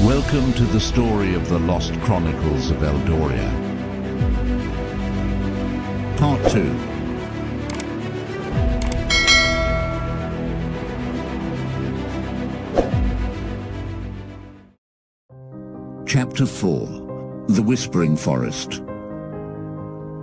Welcome to the story of the Lost Chronicles of Eldoria. Part 2. Chapter 4. The Whispering Forest.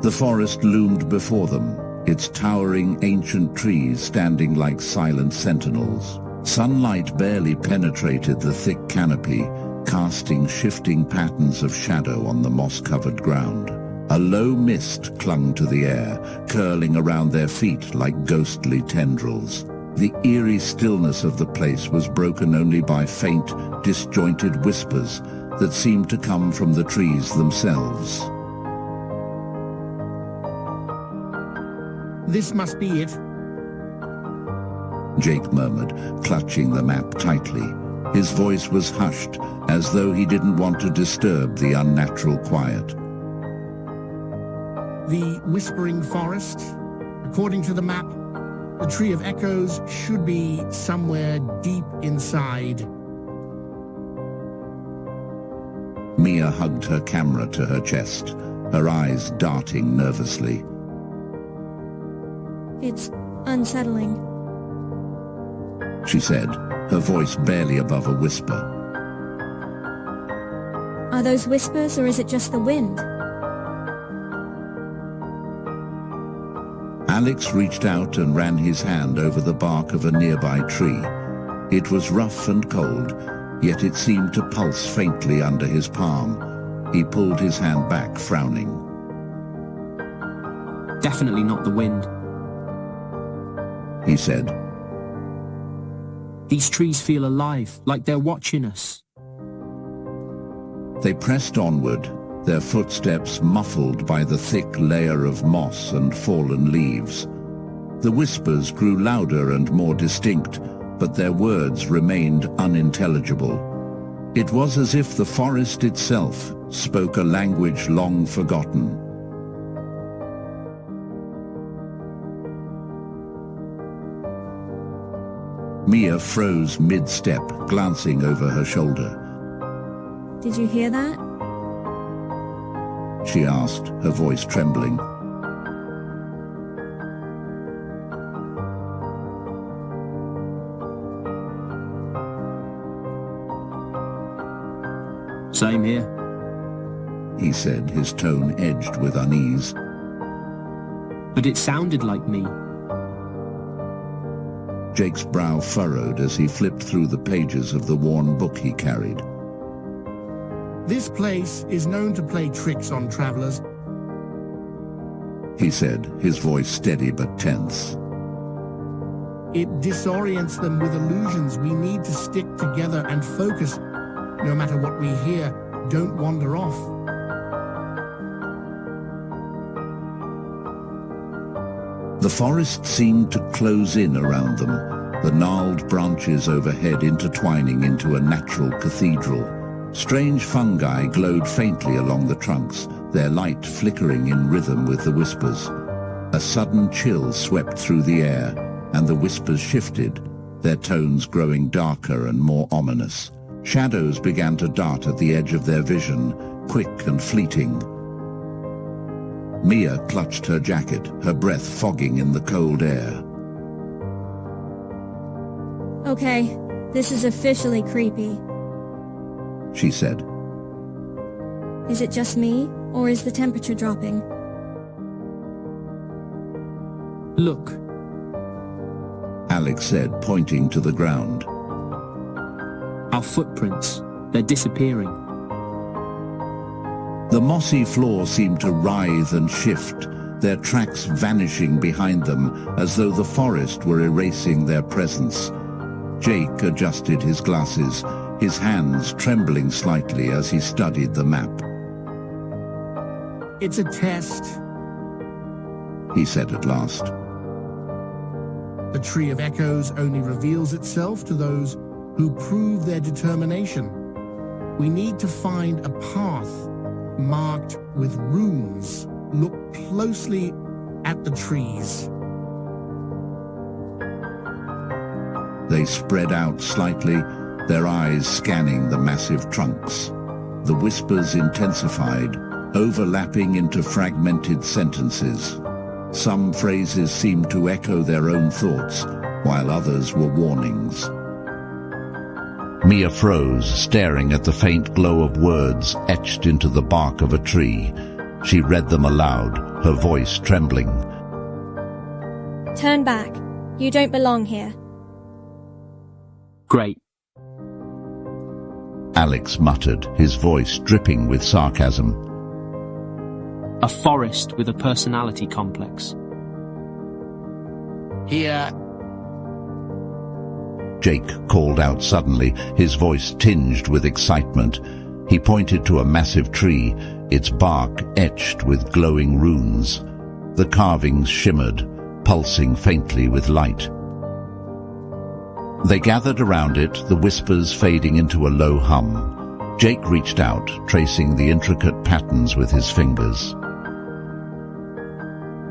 The forest loomed before them, its towering ancient trees standing like silent sentinels. Sunlight barely penetrated the thick canopy, casting shifting patterns of shadow on the moss-covered ground. A low mist clung to the air, curling around their feet like ghostly tendrils. The eerie stillness of the place was broken only by faint, disjointed whispers that seemed to come from the trees themselves. This must be it. Jake murmured, clutching the map tightly. His voice was hushed, as though he didn't want to disturb the unnatural quiet. The Whispering Forest. According to the map, the Tree of Echoes should be somewhere deep inside. Mia hugged her camera to her chest, her eyes darting nervously. It's unsettling, she said, her voice barely above a whisper. Are those whispers, or is it just the wind? Alex reached out and ran his hand over the bark of a nearby tree. It was rough and cold, yet it seemed to pulse faintly under his palm. He pulled his hand back, frowning. Definitely not the wind, he said. These trees feel alive, like they're watching us. They pressed onward, their footsteps muffled by the thick layer of moss and fallen leaves. The whispers grew louder and more distinct, but their words remained unintelligible. It was as if the forest itself spoke a language long forgotten. Mia froze mid-step, glancing over her shoulder. Did you hear that? She asked, her voice trembling. Same here, he said, his tone edged with unease. but it sounded like me. Jake's brow furrowed as he flipped through the pages of the worn book he carried. This place is known to play tricks on travelers, he said, his voice steady but tense. It disorients them with illusions. We need to stick together and focus. No matter what we hear, don't wander off. The forest seemed to close in around them, the gnarled branches overhead intertwining into a natural cathedral. Strange fungi glowed faintly along the trunks, their light flickering in rhythm with the whispers. A sudden chill swept through the air, and the whispers shifted, their tones growing darker and more ominous. Shadows began to dart at the edge of their vision, quick and fleeting. Mia clutched her jacket, her breath fogging in the cold air. Okay, this is officially creepy. She said. Is it just me, or is the temperature dropping? Look, Alex said, pointing to the ground. our footprints, they're disappearing. The mossy floor seemed to writhe and shift, their tracks vanishing behind them as though the forest were erasing their presence. Jake adjusted his glasses, his hands trembling slightly as he studied the map. It's a test. He said at last. The Tree of Echoes only reveals itself to those who prove their determination. We need to find a path marked with runes. Look closely at the trees. They spread out slightly, their eyes scanning the massive trunks. The whispers intensified, overlapping into fragmented sentences. Some phrases seemed to echo their own thoughts, while others were warnings. Mia froze, staring at the faint glow of words etched into the bark of a tree. She read them aloud, her voice trembling. Turn back. You don't belong here. Great. Alex muttered, his voice dripping with sarcasm. A forest with a personality complex. Here. Jake called out suddenly, his voice tinged with excitement. He pointed to a massive tree, its bark etched with glowing runes. The carvings shimmered, pulsing faintly with light. They gathered around it, the whispers fading into a low hum. Jake reached out, tracing the intricate patterns with his fingers.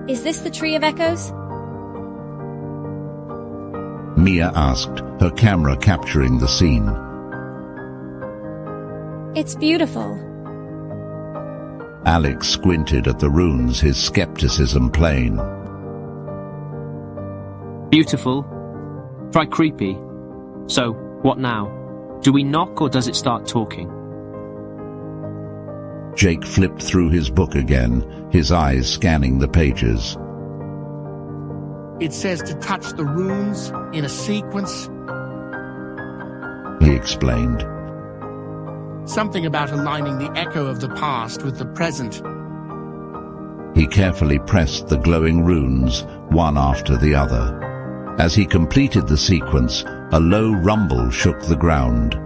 Is this the Tree of Echoes? Mia asked, her camera capturing the scene. It's beautiful. Alex squinted at the runes, his skepticism plain. Beautiful. Try creepy. So, what now? Do we knock or does it start talking? Jake flipped through his book again, his eyes scanning the pages. It says to touch the runes in a sequence. He explained. Something about aligning the echo of the past with the present. He carefully pressed the glowing runes, one after the other. As he completed the sequence, a low rumble shook the ground.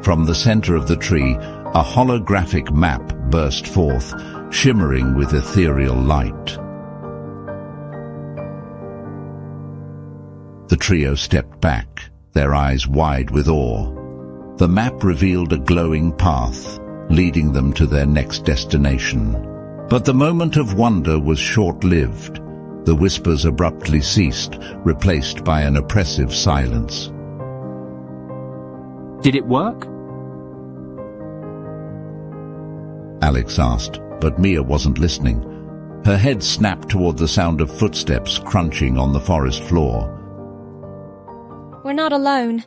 From the center of the tree, a holographic map burst forth, shimmering with ethereal light. The trio stepped back, their eyes wide with awe. The map revealed a glowing path, leading them to their next destination. But the moment of wonder was short-lived. The whispers abruptly ceased, replaced by an oppressive silence. Did it work? Alex asked, but Mia wasn't listening. Her head snapped toward the sound of footsteps crunching on the forest floor. We're not alone.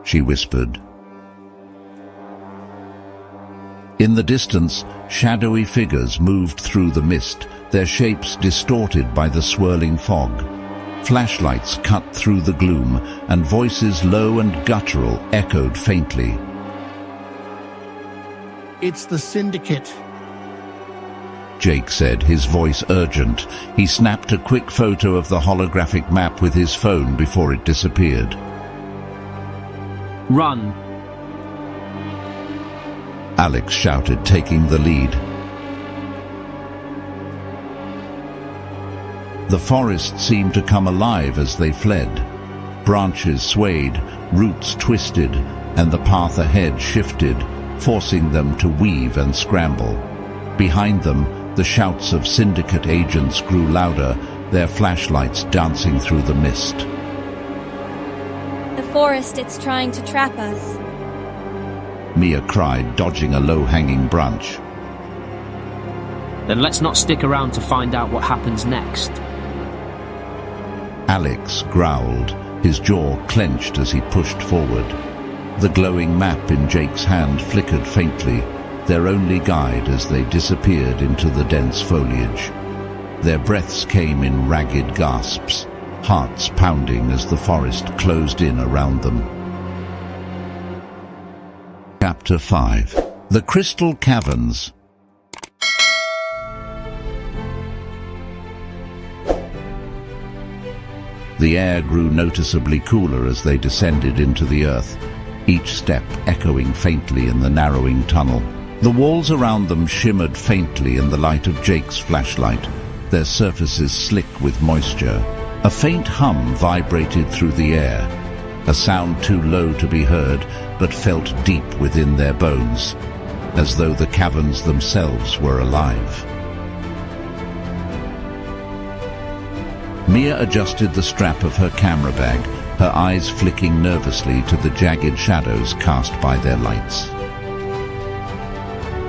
She whispered. In the distance, shadowy figures moved through the mist, their shapes distorted by the swirling fog. Flashlights cut through the gloom, and voices low and guttural echoed faintly. It's the Syndicate. Jake said, his voice urgent. He snapped a quick photo of the holographic map with his phone before it disappeared. Run! Alex shouted, taking the lead. The forest seemed to come alive as they fled. Branches swayed, roots twisted, and the path ahead shifted, forcing them to weave and scramble. Behind them, the shouts of Syndicate agents grew louder, their flashlights dancing through the mist. The forest, it's trying to trap us. Mia cried, dodging a low-hanging branch. Then let's not stick around to find out what happens next. Alex growled, his jaw clenched as he pushed forward. The glowing map in Jake's hand flickered faintly, their only guide as they disappeared into the dense foliage. Their breaths came in ragged gasps, hearts pounding as the forest closed in around them. Chapter 5. The Crystal Caverns. The air grew noticeably cooler as they descended into the earth, each step echoing faintly in the narrowing tunnel. The walls around them shimmered faintly in the light of Jake's flashlight, their surfaces slick with moisture. A faint hum vibrated through the air, a sound too low to be heard, but felt deep within their bones, as though the caverns themselves were alive. Mia adjusted the strap of her camera bag, her eyes flicking nervously to the jagged shadows cast by their lights.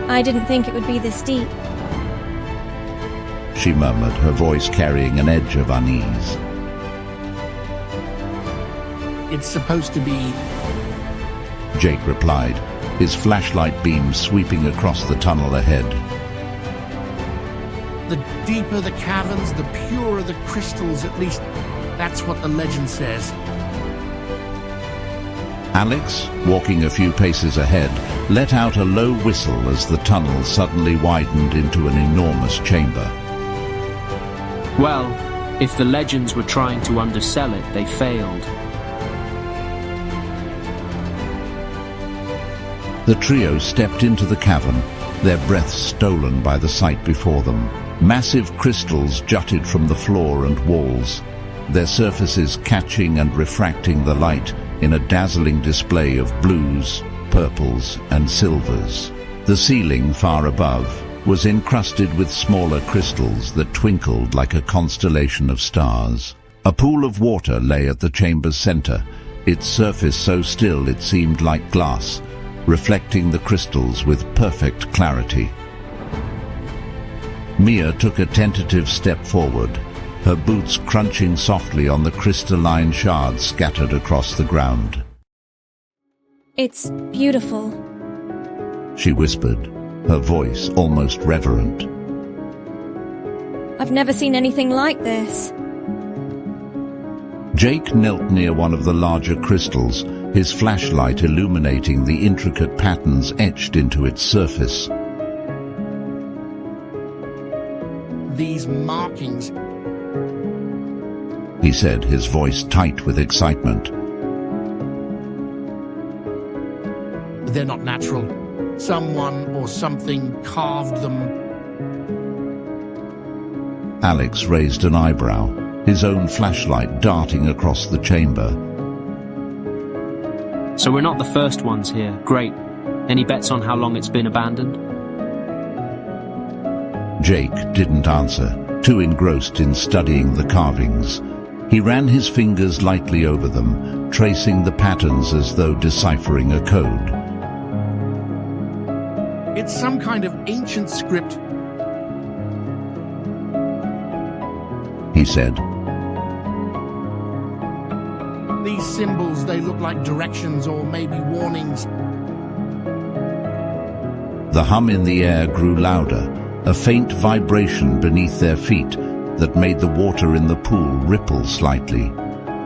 I didn't think it would be this deep. She murmured, her voice carrying an edge of unease. It's supposed to be... Jake replied, his flashlight beam sweeping across the tunnel ahead. The deeper the caverns, the purer the crystals, at least that's what the legend says. Alex, walking a few paces ahead, let out a low whistle as the tunnel suddenly widened into an enormous chamber. Well, if the legends were trying to undersell it, they failed. The trio stepped into the cavern, their breaths stolen by the sight before them. Massive crystals jutted from the floor and walls, their surfaces catching and refracting the light in a dazzling display of blues, purples, and silvers. The ceiling far above was encrusted with smaller crystals that twinkled like a constellation of stars. A pool of water lay at the chamber's center, its surface so still it seemed like glass, reflecting the crystals with perfect clarity. Mia took a tentative step forward, her boots crunching softly on the crystalline shards scattered across the ground. It's beautiful. She whispered, her voice almost reverent. I've never seen anything like this. Jake knelt near one of the larger crystals, his flashlight illuminating the intricate patterns etched into its surface. These markings, he said, his voice tight with excitement. they're not natural. Someone or something carved them. Alex raised an eyebrow, his own flashlight darting across the chamber. So we're not the first ones here. Great. Any bets on how long it's been abandoned? Jake didn't answer, too engrossed in studying the carvings. He ran his fingers lightly over them, tracing the patterns as though deciphering a code. It's some kind of ancient script, he said. These symbols, they look like directions or maybe warnings. The hum in the air grew louder, a faint vibration beneath their feet that made the water in the pool ripple slightly.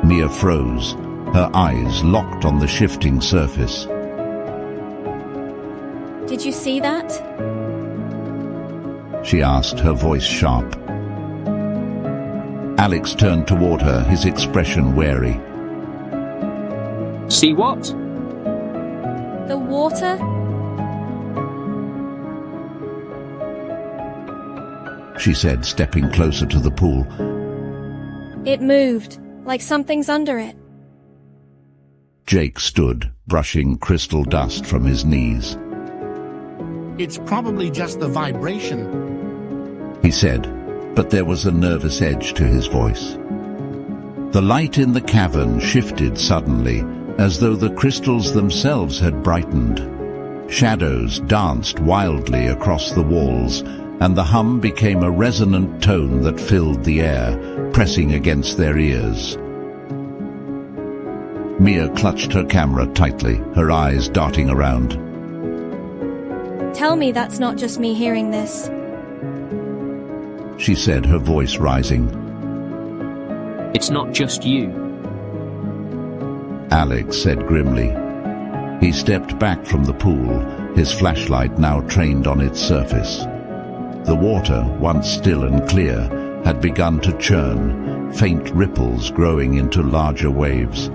Mia froze, her eyes locked on the shifting surface. Did you see that? She asked, her voice sharp. Alex turned toward her, his expression wary. See what? The water? She said, stepping closer to the pool. It moved, like something's under it. Jake stood, brushing crystal dust from his knees. It's probably just the vibration. He said, but there was a nervous edge to his voice. The light in the cavern shifted suddenly, as though the crystals themselves had brightened. Shadows danced wildly across the walls, and the hum became a resonant tone that filled the air, pressing against their ears. Mia clutched her camera tightly, her eyes darting around. Tell me that's not just me hearing this. She said, her voice rising. It's not just you. Alex said grimly. He stepped back from the pool, his flashlight now trained on its surface. The water, once still and clear, had begun to churn, faint ripples growing into larger waves.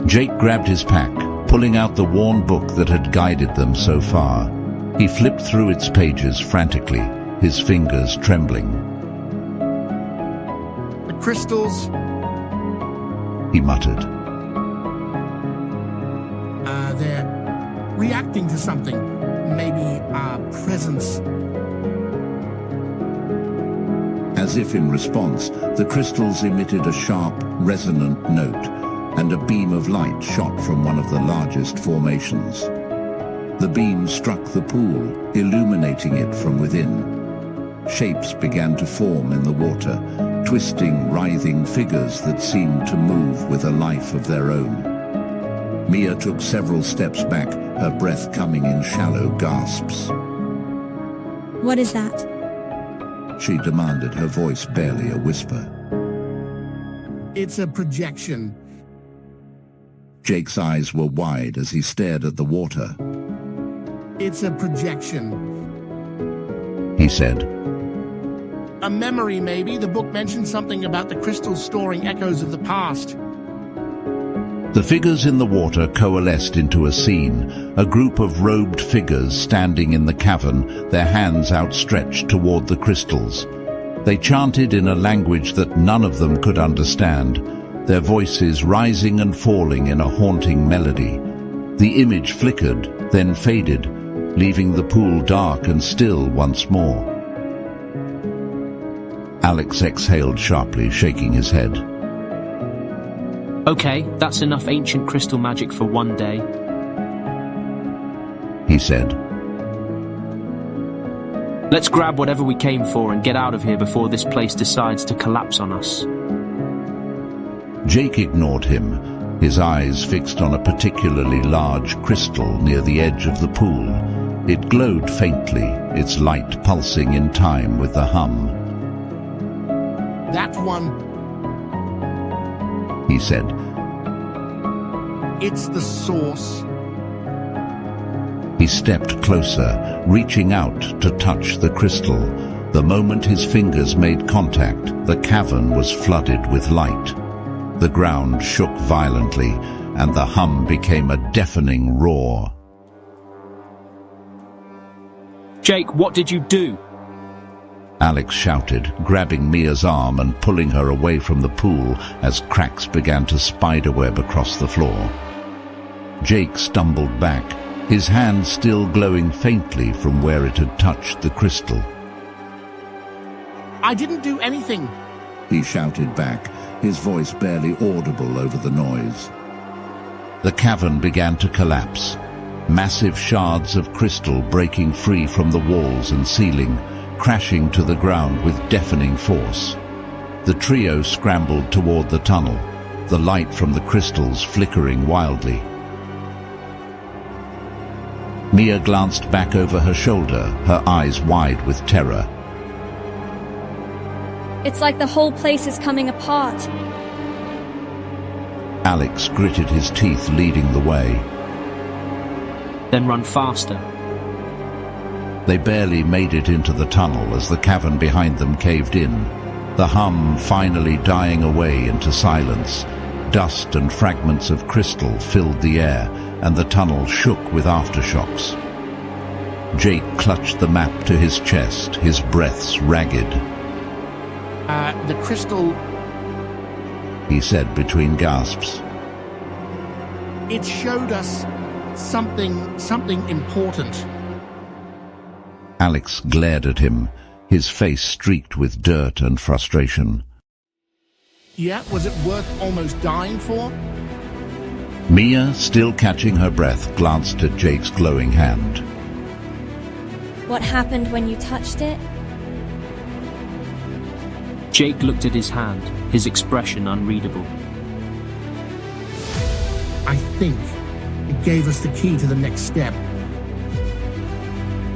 Jake grabbed his pack, pulling out the worn book that had guided them so far. He flipped through its pages frantically, his fingers trembling. The crystals, he muttered. they're reacting to something. Maybe our presence. As if in response, the crystals emitted a sharp, resonant note, and a beam of light shot from one of the largest formations. The beam struck the pool, illuminating it from within. Shapes began to form in the water, twisting, writhing figures that seemed to move with a life of their own. Mia took several steps back, her breath coming in shallow gasps. What is that? She demanded, her voice barely a whisper. It's a projection. Jake's eyes were wide as he stared at the water. It's a projection. He said. A memory, maybe. The book mentioned something about the crystals storing echoes of the past. The figures in the water coalesced into a scene, a group of robed figures standing in the cavern, their hands outstretched toward the crystals. They chanted in a language that none of them could understand, their voices rising and falling in a haunting melody. The image flickered, then faded, leaving the pool dark and still once more. Alex exhaled sharply, shaking his head. Okay, that's enough ancient crystal magic for one day, he said. Let's grab whatever we came for and get out of here before this place decides to collapse on us. Jake ignored him, his eyes fixed on a particularly large crystal near the edge of the pool. It glowed faintly, its light pulsing in time with the hum. That one, he said. It's the source. He stepped closer, reaching out to touch the crystal. The moment his fingers made contact, the cavern was flooded with light. The ground shook violently, and the hum became a deafening roar. Jake, what did you do? Alex shouted, grabbing Mia's arm and pulling her away from the pool as cracks began to spiderweb across the floor. Jake stumbled back, his hand still glowing faintly from where it had touched the crystal. I didn't do anything, he shouted back, his voice barely audible over the noise. The cavern began to collapse, massive shards of crystal breaking free from the walls and ceiling, crashing to the ground with deafening force. The trio scrambled toward the tunnel, the light from the crystals flickering wildly. Mia glanced back over her shoulder, her eyes wide with terror. It's like the whole place is coming apart. Alex gritted his teeth, leading the way. Then run faster. They barely made it into the tunnel as the cavern behind them caved in, the hum finally dying away into silence. Dust and fragments of crystal filled the air, and the tunnel shook with aftershocks. Jake clutched the map to his chest, his breaths ragged. The crystal, he said between gasps. it showed us something important. Alex glared at him, his face streaked with dirt and frustration. Yeah, was it worth almost dying for? Mia, still catching her breath, glanced at Jake's glowing hand. What happened when you touched it? Jake looked at his hand, his expression unreadable. I think it gave us the key to the next step.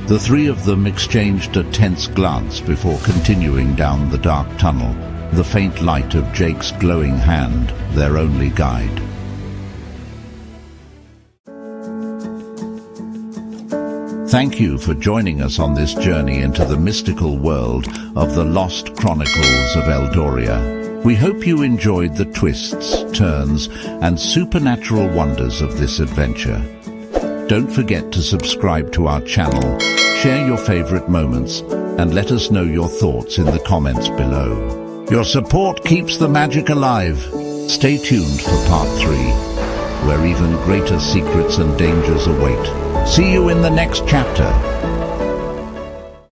The three of them exchanged a tense glance before continuing down the dark tunnel, the faint light of Jake's glowing hand, their only guide. Thank you for joining us on this journey into the mystical world of the Lost Chronicles of Eldoria. We hope you enjoyed the twists, turns, and supernatural wonders of this adventure. Don't forget to subscribe to our channel, share your favorite moments, and let us know your thoughts in the comments below. Your support keeps the magic alive. Stay tuned for part 3, where even greater secrets and dangers await. See you in the next chapter.